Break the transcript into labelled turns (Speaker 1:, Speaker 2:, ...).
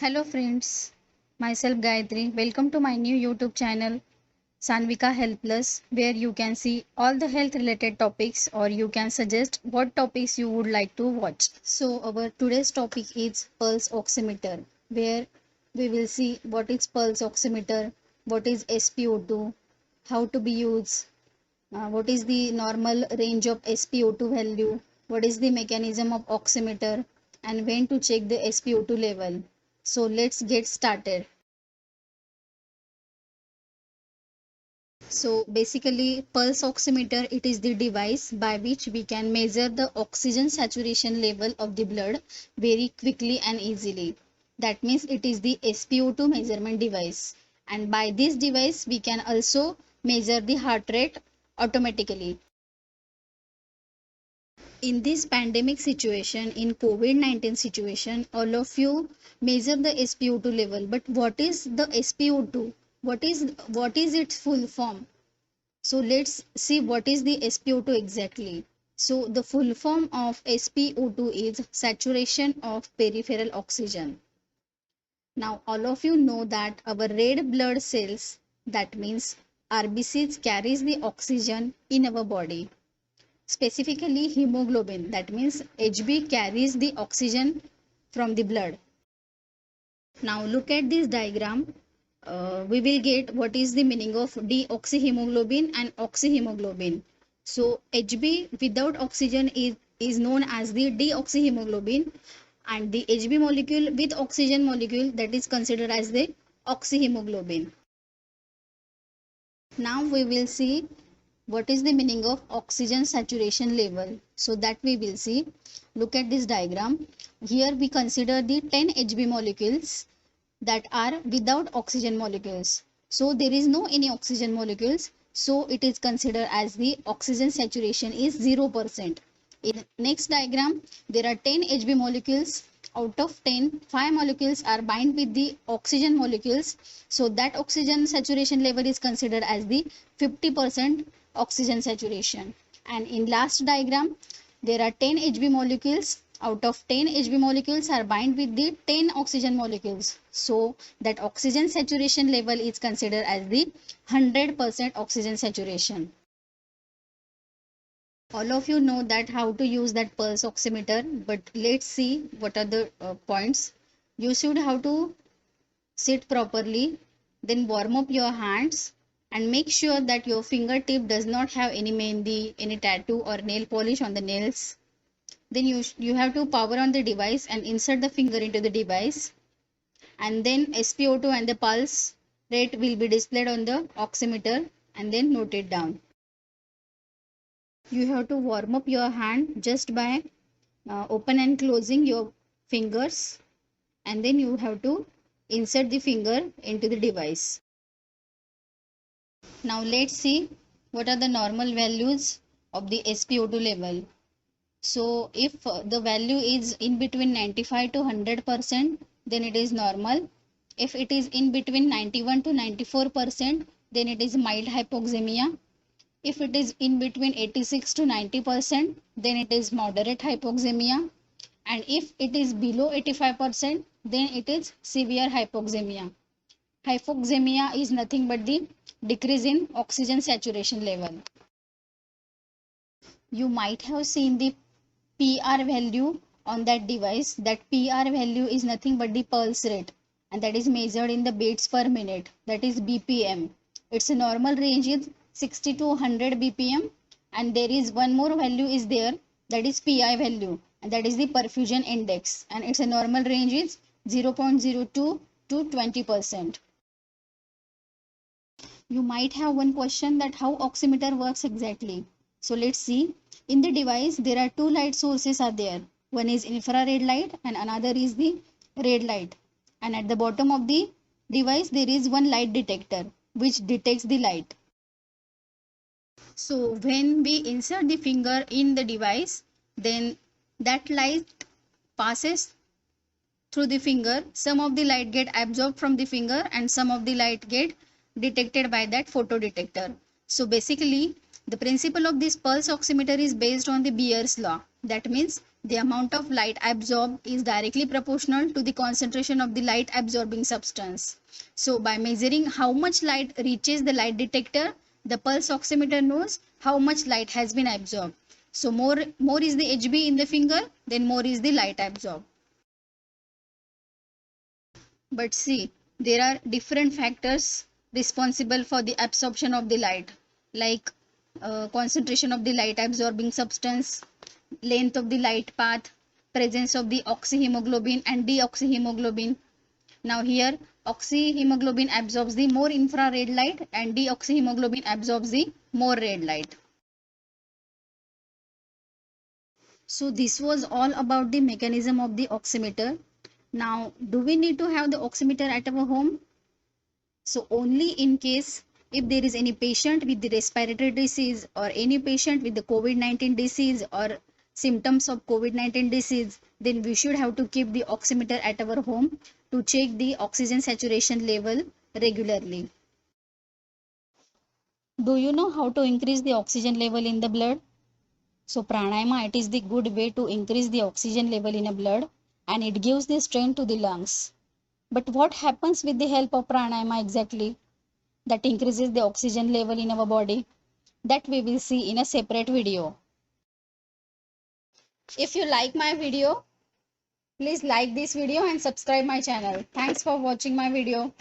Speaker 1: Hello friends, myself Gayatri. Welcome to my new YouTube channel Sanvika Health Plus, where you can see all the health related topics or you can suggest what topics you would like to watch. So our today's topic is pulse oximeter, where we will see what is pulse oximeter, what is SpO2, how to be used, what is the normal range of SpO2 value, what is the mechanism of oximeter, and when to check the SpO2 level. So let's get started. So basically pulse oximeter, it is the device by which we can measure the oxygen saturation level of the blood very quickly and easily. That means it is the SpO2 measurement device, and by this device we can also measure the heart rate automatically. In this pandemic situation, in COVID-19 situation, all of you measure the SpO2 level, but what is the SpO2? What is its full form? So let's see what is the SpO2 exactly. So the full form of SpO2 is saturation of peripheral oxygen. Now all of you know that our red blood cells, that means RBCs, carries the oxygen in our body. Specifically hemoglobin, that means HB, carries the oxygen from the blood. Now look at this diagram. We will get what is the meaning of deoxyhemoglobin and oxyhemoglobin. So HB without oxygen is known as the deoxyhemoglobin, and the HB molecule with oxygen molecule, that is considered as the oxyhemoglobin. Now we will see what is the meaning of oxygen saturation level. So that we will see. Look at this diagram. Here we consider the 10 HB molecules that are without oxygen molecules. So there is no any oxygen molecules. So it is considered as the oxygen saturation is 0%. In next diagram, there are 10 HB molecules. Out of 10, 5 molecules are bind with the oxygen molecules. So that oxygen saturation level is considered as the 50% oxygen saturation. And in last diagram, there are 10 HB molecules. Out of 10 HB molecules are bind with the 10 oxygen molecules. So that oxygen saturation level is considered as the 100% oxygen saturation. All of you know that how to use that pulse oximeter, but let's see what are the points. You should have to sit properly, then warm up your hands and make sure that your fingertip does not have any mehndi, any tattoo or nail polish on the nails. Then you have to power on the device and insert the finger into the device, and then SpO2 and the pulse rate will be displayed on the oximeter, and then note it down. You have to warm up your hand just by open and closing your fingers, and then you have to insert the finger into the device. Now let's see what are the normal values of the SpO2 level. So if the value is in between 95 to 100%, then it is normal. If it is in between 91 to 94%, then it is mild hypoxemia. If it is in between 86 to 90%, then it is moderate hypoxemia. And if it is below 85%, then it is severe hypoxemia. Hypoxemia is nothing but the decrease in oxygen saturation level. You might have seen the PR value on that device. That PR value is nothing but the pulse rate, and that is measured in the beats per minute, that is BPM. Its normal range is 60 to 100 BPM, and there is one more value is there, that is PI value, and that is the perfusion index, and its normal range is 0.02 to 20%. You might have one question that how oximeter works exactly. So let's see. In the device there are two light sources are there. One is infrared light and another is the red light. And at the bottom of the device there is one light detector which detects the light. So when we insert the finger in the device, then that light passes through the finger. Some of the light get absorbed from the finger and some of the light get detected by that photo detector. So basically the principle of this pulse oximeter is based on the Beer's law. That means The amount of light absorbed is directly proportional to the concentration of the light absorbing substance. So by measuring how much light reaches the light detector, the pulse oximeter knows how much light has been absorbed. So more is the HB in the finger, then more is the light absorbed. But see, there are different factors responsible for the absorption of the light, like concentration of the light absorbing substance, length of the light path, presence of the oxyhemoglobin and deoxyhemoglobin. Now here oxyhemoglobin absorbs the more infrared light and deoxyhemoglobin absorbs the more red light. So this was all about the mechanism of the oximeter. Now, do we need to have the oximeter at our home? So only in case if there is any patient with the respiratory disease or any patient with the COVID-19 disease or symptoms of COVID-19 disease, then we should have to keep the oximeter at our home to check the oxygen saturation level regularly. Do you know how to increase the oxygen level in the blood? So pranayama, it is the good way to increase the oxygen level in a blood and it gives the strength to the lungs. But what happens with the help of pranayama exactly that increases the oxygen level in our body? That we will see in a separate video. If you like my video, please like this video and subscribe my channel. Thanks for watching my video.